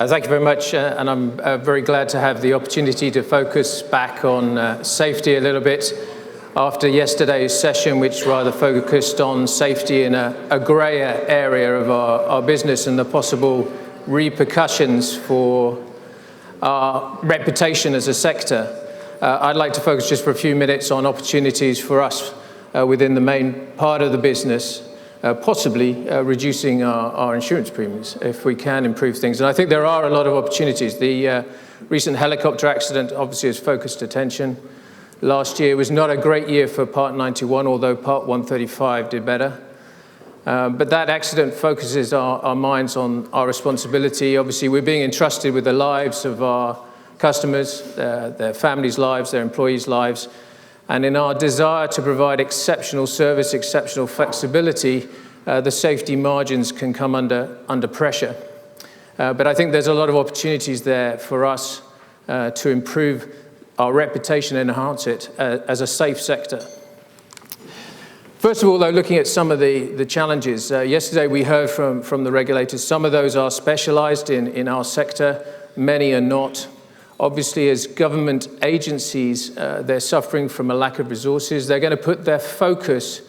Thank you very much, and I'm very glad to have the opportunity to focus back on safety a little bit after yesterday's session, which rather focused on safety in a grayer area of our business and the possible repercussions for our reputation as a sector. I'd like to focus just for a few minutes on opportunities for us within the main part of the business, possibly reducing our insurance premiums if we can improve things. And I think there are a lot of opportunities. The recent helicopter accident obviously has focused attention. Last year was not a great year for Part 91, although Part 135 did better. But that accident focuses our minds on our responsibility. Obviously, we're being entrusted with the lives of our customers, their families' lives, their employees' lives. And in our desire to provide exceptional service, exceptional flexibility, the safety margins can come under pressure. But I think there's a lot of opportunities there for us to improve our reputation and enhance it as a safe sector. First of all, though, looking at some of the challenges, yesterday we heard from the regulators. Some of those are specialized in our sector, many are not. Obviously, as government agencies, they're suffering from a lack of resources. They're going to put their focus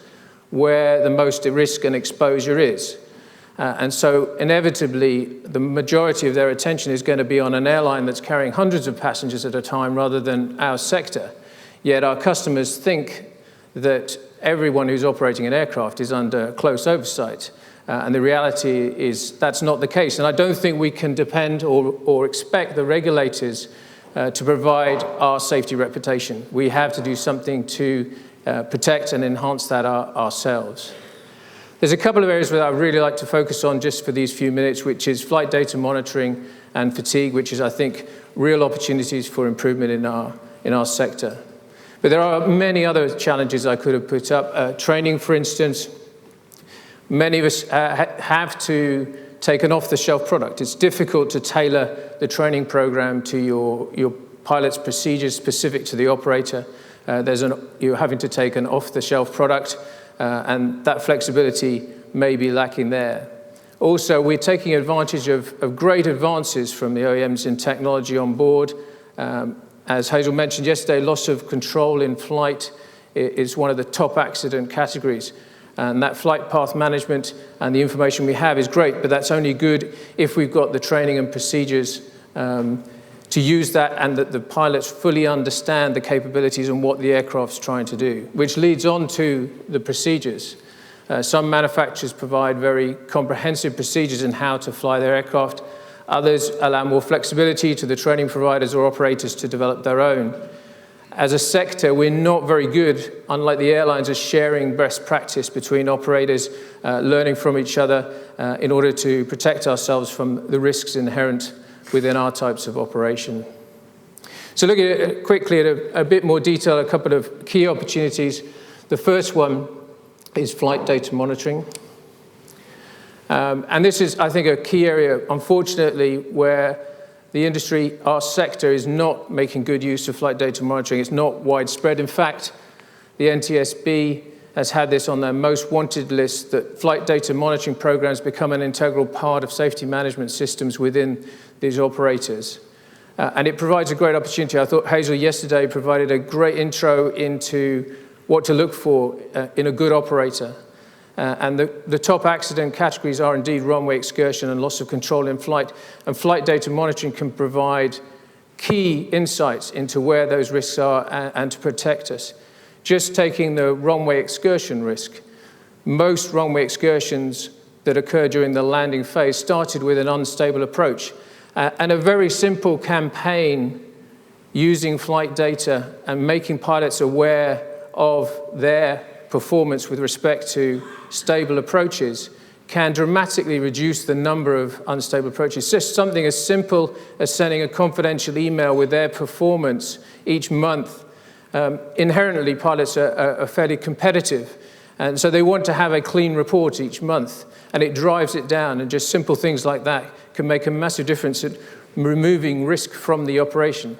where the most risk and exposure is. And so inevitably, the majority of their attention is going to be on an airline that's carrying hundreds of passengers at a time rather than our sector. Yet our customers think that everyone who's operating an aircraft is under close oversight. And the reality is that's not the case. And I don't think we can depend or expect the regulators to provide our safety reputation. We have to do something to protect and enhance that ourselves. There's a couple of areas where I'd really like to focus on just for these few minutes, which is flight data monitoring and fatigue, which is, I think, real opportunities for improvement in our sector. But there are many other challenges I could have put up. Training, for instance. Many of us have to take an off-the-shelf product. It's difficult to tailor the training program to your pilot's procedures specific to the operator. You're having to take an off-the-shelf product, and that flexibility may be lacking there. Also, we're taking advantage of great advances from the OEMs in technology on board. As Hazel mentioned yesterday, loss of control in flight is one of the top accident categories. And that flight path management and the information we have is great, but that's only good if we've got the training and procedures to use that and that the pilots fully understand the capabilities and what the aircraft's trying to do, which leads on to the procedures. Some manufacturers provide very comprehensive procedures in how to fly their aircraft. Others allow more flexibility to the training providers or operators to develop their own. As a sector, we're not very good, unlike the airlines, at sharing best practice between operators, learning from each other in order to protect ourselves from the risks inherent within our types of operation. So looking at quickly at a bit more detail, a couple of key opportunities. The first one is flight data monitoring. And this is, I think, a key area, unfortunately, where the industry, our sector, is not making good use of flight data monitoring. It's not widespread. In fact, the NTSB has had this on their most wanted list, that flight data monitoring programs become an integral part of safety management systems within these operators. And it provides a great opportunity. I thought Hazel yesterday provided a great intro into what to look for in a good operator. And the top accident categories are indeed runway excursion and loss of control in flight. And flight data monitoring can provide key insights into where those risks are and to protect us. Just taking the runway excursion risk, most runway excursions that occur during the landing phase started with an unstable approach. And a very simple campaign using flight data and making pilots aware of their performance with respect to stable approaches can dramatically reduce the number of unstable approaches. Just something as simple as sending a confidential email with their performance each month. Inherently, pilots are fairly competitive, and so they want to have a clean report each month, and it drives it down, and just simple things like that can make a massive difference at removing risk from the operation.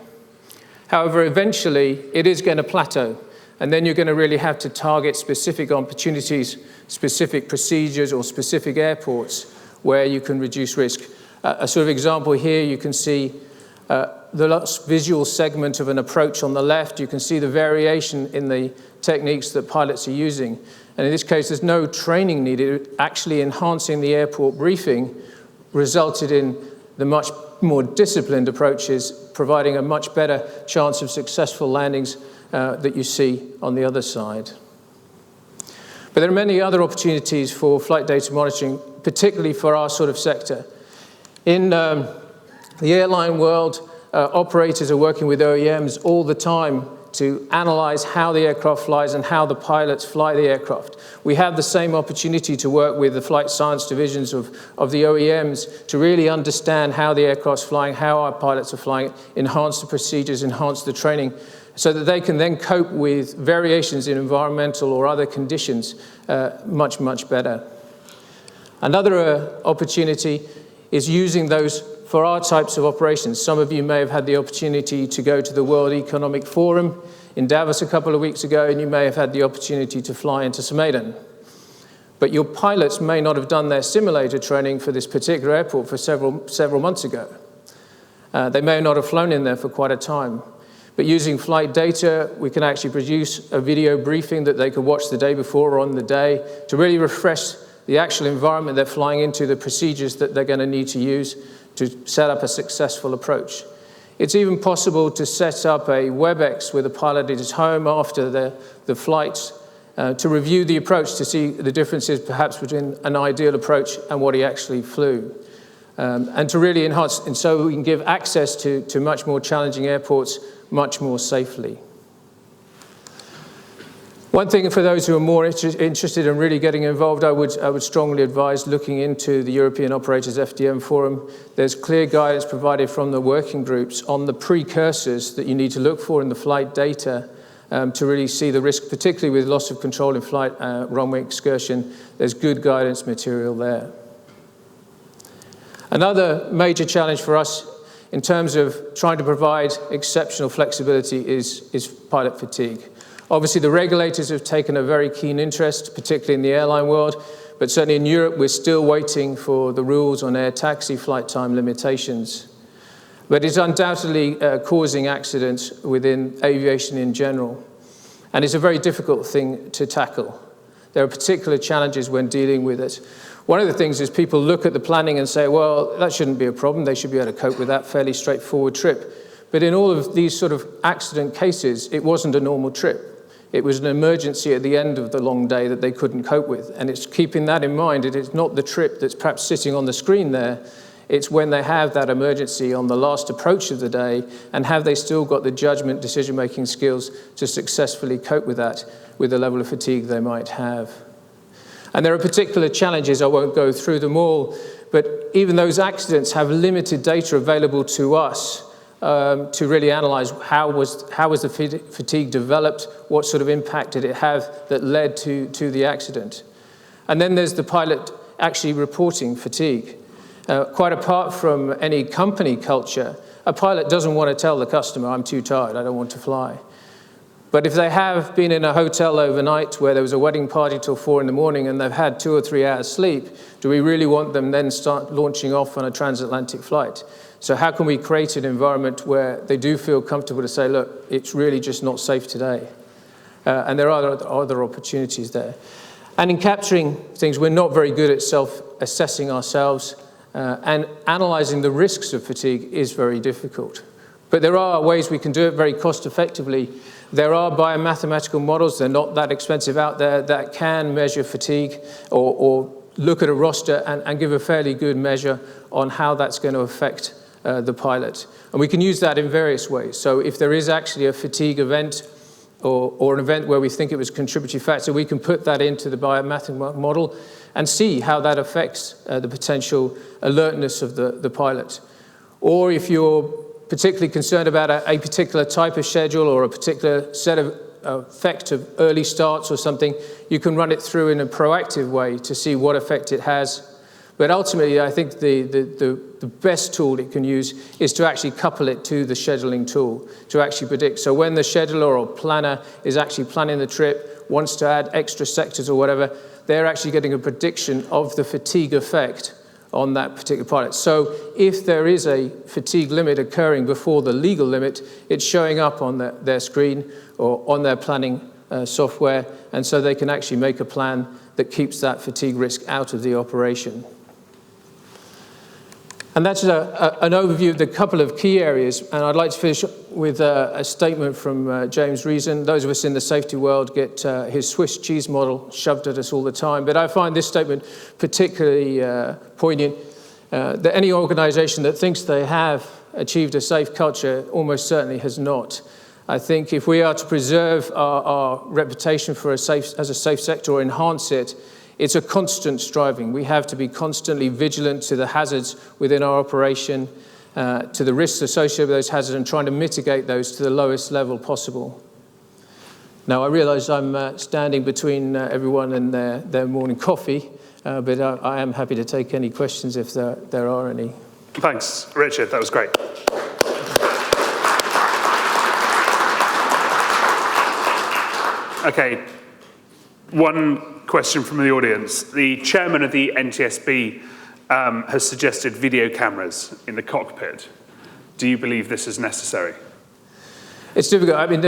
However, eventually, it is going to plateau. And then you're going to really have to target specific opportunities, specific procedures, or specific airports where you can reduce risk. A sort of example here, you can see the last visual segment of an approach on the left. You can see the variation in the techniques that pilots are using. And in this case, there's no training needed. Actually enhancing the airport briefing resulted in the much more disciplined approaches, providing a much better chance of successful landings that you see on the other side. But there are many other opportunities for flight data monitoring, particularly for our sort of sector. In the airline world, operators are working with OEMs all the time to analyze how the aircraft flies and how the pilots fly the aircraft. We have the same opportunity to work with the flight science divisions of the OEMs to really understand how the aircraft's flying, how our pilots are flying, enhance the procedures, enhance the training, so that they can then cope with variations in environmental or other conditions much, much better. Another opportunity is using those for our types of operations. Some of you may have had the opportunity to go to the World Economic Forum in Davos a couple of weeks ago, and you may have had the opportunity to fly into Somalia. But your pilots may not have done their simulator training for this particular airport for several months ago. They may not have flown in there for quite a time. But using flight data, we can actually produce a video briefing that they could watch the day before or on the day to really refresh the actual environment they're flying into, the procedures that they're going to need to use to set up a successful approach. It's even possible to set up a WebEx with a pilot at his home after the flights to review the approach to see the differences perhaps between an ideal approach and what he actually flew. And to really enhance, and so we can give access to much more challenging airports much more safely. One thing for those who are more interested in really getting involved, I would strongly advise looking into the European Operators FDM Forum. There's clear guidance provided from the working groups on the precursors that you need to look for in the flight data to really see the risk, particularly with loss of control in flight, runway excursion. There's good guidance material there. Another major challenge for us in terms of trying to provide exceptional flexibility is pilot fatigue. Obviously, the regulators have taken a very keen interest, particularly in the airline world, but certainly in Europe, we're still waiting for the rules on air taxi flight time limitations. But it's undoubtedly causing accidents within aviation in general, and it's a very difficult thing to tackle. There are particular challenges when dealing with it. One of the things is people look at the planning and say, well, that shouldn't be a problem. They should be able to cope with that fairly straightforward trip. But in all of these sort of accident cases, it wasn't a normal trip. It was an emergency at the end of the long day that they couldn't cope with. And it's keeping that in mind. It is not the trip that's perhaps sitting on the screen there. It's when they have that emergency on the last approach of the day, and have they still got the judgment, decision-making skills to successfully cope with that, with the level of fatigue they might have. And there are particular challenges, I won't go through them all, but even those accidents have limited data available to us to really analyze how was the fatigue developed, what sort of impact did it have that led to the accident. And then there's the pilot actually reporting fatigue. Quite apart from any company culture, a pilot doesn't want to tell the customer, I'm too tired, I don't want to fly. But if they have been in a hotel overnight where there was a wedding party till 4 in the morning and they've had 2 or 3 hours sleep, do we really want them then start launching off on a transatlantic flight? So how can we create an environment where they do feel comfortable to say, look, it's really just not safe today? And there are other opportunities there. And in capturing things, we're not very good at self-assessing ourselves, and analyzing the risks of fatigue is very difficult. But there are ways we can do it very cost effectively. There are biomathematical models, they're not that expensive out there, that can measure fatigue or look at a roster and give a fairly good measure on how that's going to affect the pilot. And we can use that in various ways. So if there is actually a fatigue event or an event where we think it was a contributory factor, we can put that into the biomathematical model and see how that affects the potential alertness of the pilot. Or if you're particularly concerned about a particular type of schedule or a particular set of effect of early starts or something, you can run it through in a proactive way to see what effect it has. But ultimately, I think the best tool it can use is to actually couple it to the scheduling tool to actually predict. So when the scheduler or planner is actually planning the trip, wants to add extra sectors or whatever, they're actually getting a prediction of the fatigue effect on that particular pilot. So if there is a fatigue limit occurring before the legal limit, it's showing up on their screen or on their planning software, and so they can actually make a plan that keeps that fatigue risk out of the operation. And that's an overview of the couple of key areas, and I'd like to finish with a statement from James Reason. Those of us in the safety world get his Swiss cheese model shoved at us all the time, but I find this statement particularly poignant, that any organization that thinks they have achieved a safe culture almost certainly has not. I think if we are to preserve our reputation for as a safe sector or enhance it, it's a constant striving. We have to be constantly vigilant to the hazards within our operation, to the risks associated with those hazards, and trying to mitigate those to the lowest level possible. Now, I realize I'm standing between everyone and their morning coffee, but I am happy to take any questions if there are any. Thanks, Richard. That was great. Okay, one question from the audience. The chairman of the NTSB has suggested video cameras in the cockpit. Do you believe this is necessary? It's difficult. I mean,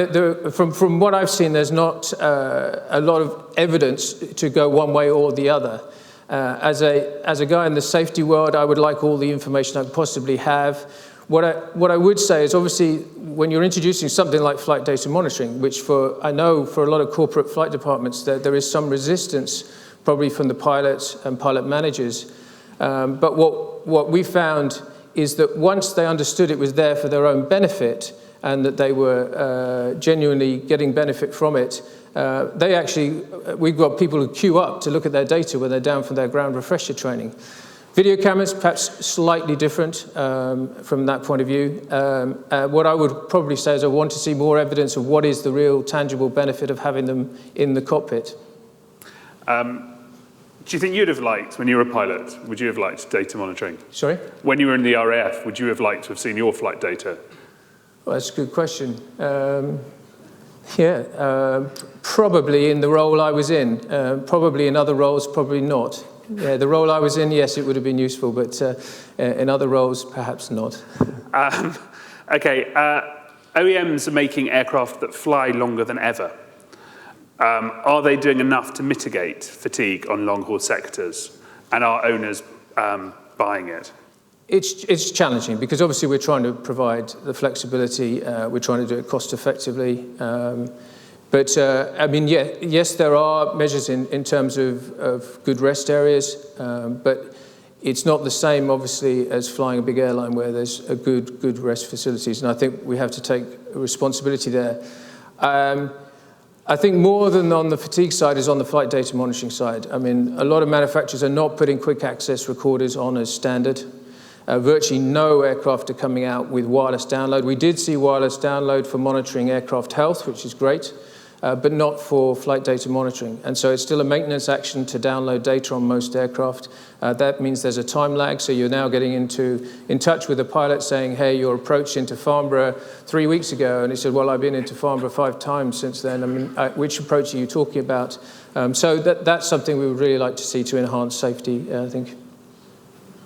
from what I've seen, there's not a lot of evidence to go one way or the other. As a guy in the safety world, I would like all the information I could possibly have. What I would say is, obviously, when you're introducing something like flight data monitoring, which I know for a lot of corporate flight departments that there is some resistance, probably from the pilots and pilot managers. But what we found is that once they understood it was there for their own benefit and that they were genuinely getting benefit from it, we've got people who queue up to look at their data when they're down for their ground refresher training. Video cameras, perhaps slightly different from that point of view. What I would probably say is I want to see more evidence of what is the real tangible benefit of having them in the cockpit. Do you think you'd have liked, when you were a pilot, would you have liked data monitoring? Sorry? When you were in the RAF, would you have liked to have seen your flight data? Well, that's a good question. Probably in the role I was in. Probably in other roles, probably not. Yeah, the role I was in, yes, it would have been useful, but in other roles, perhaps not. Okay, OEMs are making aircraft that fly longer than ever. Are they doing enough to mitigate fatigue on long-haul sectors? And are owners buying it? It's challenging because obviously we're trying to provide the flexibility. We're trying to do it cost effectively. But I mean, yes, there are measures in terms of good rest areas, but it's not the same, obviously, as flying a big airline where there's a good rest facilities. And I think we have to take responsibility there. I think more than on the fatigue side is on the flight data monitoring side. I mean, a lot of manufacturers are not putting quick access recorders on as standard. Virtually no aircraft are coming out with wireless download. We did see wireless download for monitoring aircraft health, which is great, but not for flight data monitoring. And so it's still a maintenance action to download data on most aircraft. That means there's a time lag, so you're now getting in touch with the pilot saying, hey, your approach into Farnborough 3 weeks ago. And he said, well, I've been into Farnborough 5 times since then. I mean, which approach are you talking about? So that's something we would really like to see to enhance safety, I think.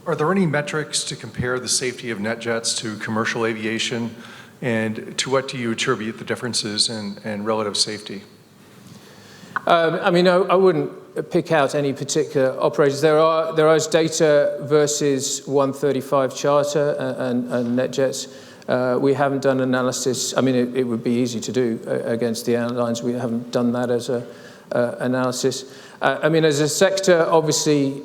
Are there any metrics to compare the safety of NetJets to commercial aviation? And to what do you attribute the differences in relative safety? I mean, I wouldn't pick out any particular operators. There is data versus 135 charter and NetJets. We haven't done analysis. I mean, it would be easy to do against the airlines. We haven't done that as an analysis. I mean, as a sector, obviously,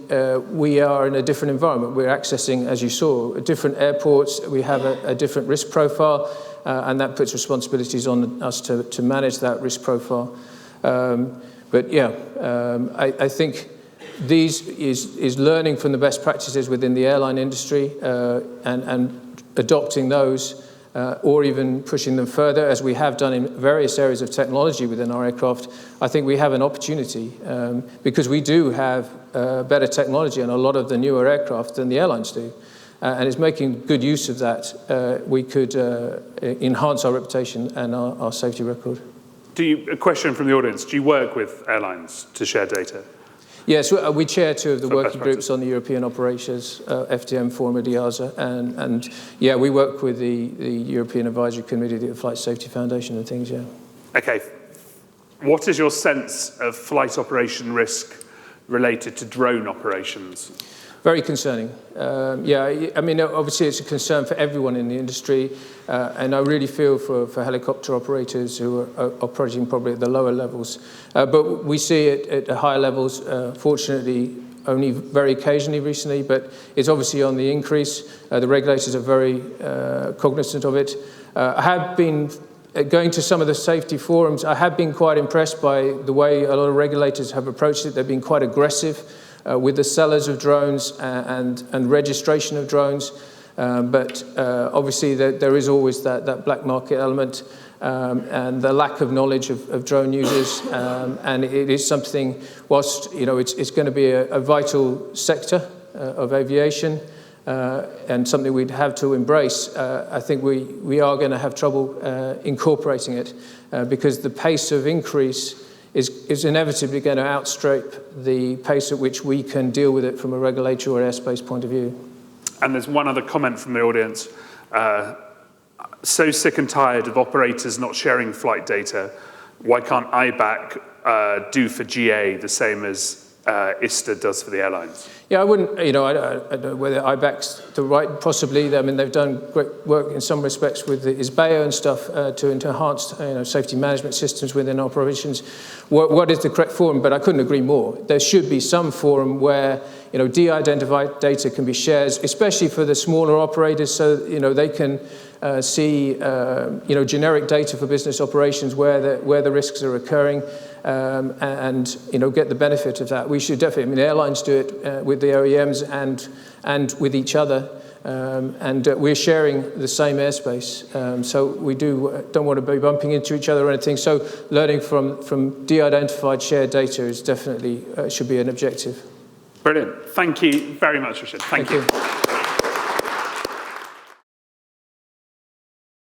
we are in a different environment. We're accessing, as you saw, different airports. We have a different risk profile, and that puts responsibilities on us to manage that risk profile. But yeah, I think these is learning from the best practices within the airline industry and adopting those, or even pushing them further, as we have done in various areas of technology within our aircraft. I think we have an opportunity because we do have better technology on a lot of the newer aircraft than the airlines do. And it's making good use of that. We could enhance our reputation and our safety record. A question from the audience. Do you work with airlines to share data? Yes, we chair two of the For working best groups on the European operations, FDM Forum and EASA, and yeah, we work with the European Advisory Committee, the Flight Safety Foundation and things, yeah. Okay. What is your sense of flight operation risk related to drone operations? Very concerning. Yeah, I mean, obviously it's a concern for everyone in the industry, and I really feel for helicopter operators who are operating probably at the lower levels. But we see it at the higher levels, fortunately, only very occasionally recently, but it's obviously on the increase. The regulators are very cognizant of it. I have been going to some of the safety forums. I have been quite impressed by the way a lot of regulators have approached it. They've been quite aggressive with the sellers of drones and registration of drones. But obviously there is always that black market element and the lack of knowledge of drone users. And it is something, whilst it's going to be a vital sector of aviation and something we'd have to embrace, I think we are going to have trouble incorporating it because the pace of increase is inevitably going to outstrip the pace at which we can deal with it from a regulatory or airspace point of view. And there's one other comment from the audience. So sick and tired of operators not sharing flight data. Why can't IBAC do for GA the same as ISTA does for the airlines? Yeah, I wouldn't, I don't know whether IBAC's the right, possibly. I mean, they've done great work in some respects with the ISBEO and stuff to enhance, safety management systems within operations. What is the correct forum? But I couldn't agree more. There should be some forum where, de-identified data can be shared, especially for the smaller operators, so, they can see, generic data for business operations where the risks are occurring. And get the benefit of that. We should definitely, I mean, airlines do it with the OEMs and with each other, and we're sharing the same airspace. So we don't want to be bumping into each other or anything. So learning from de-identified shared data is definitely should be an objective. Brilliant. Thank you very much, Richard. Thank you.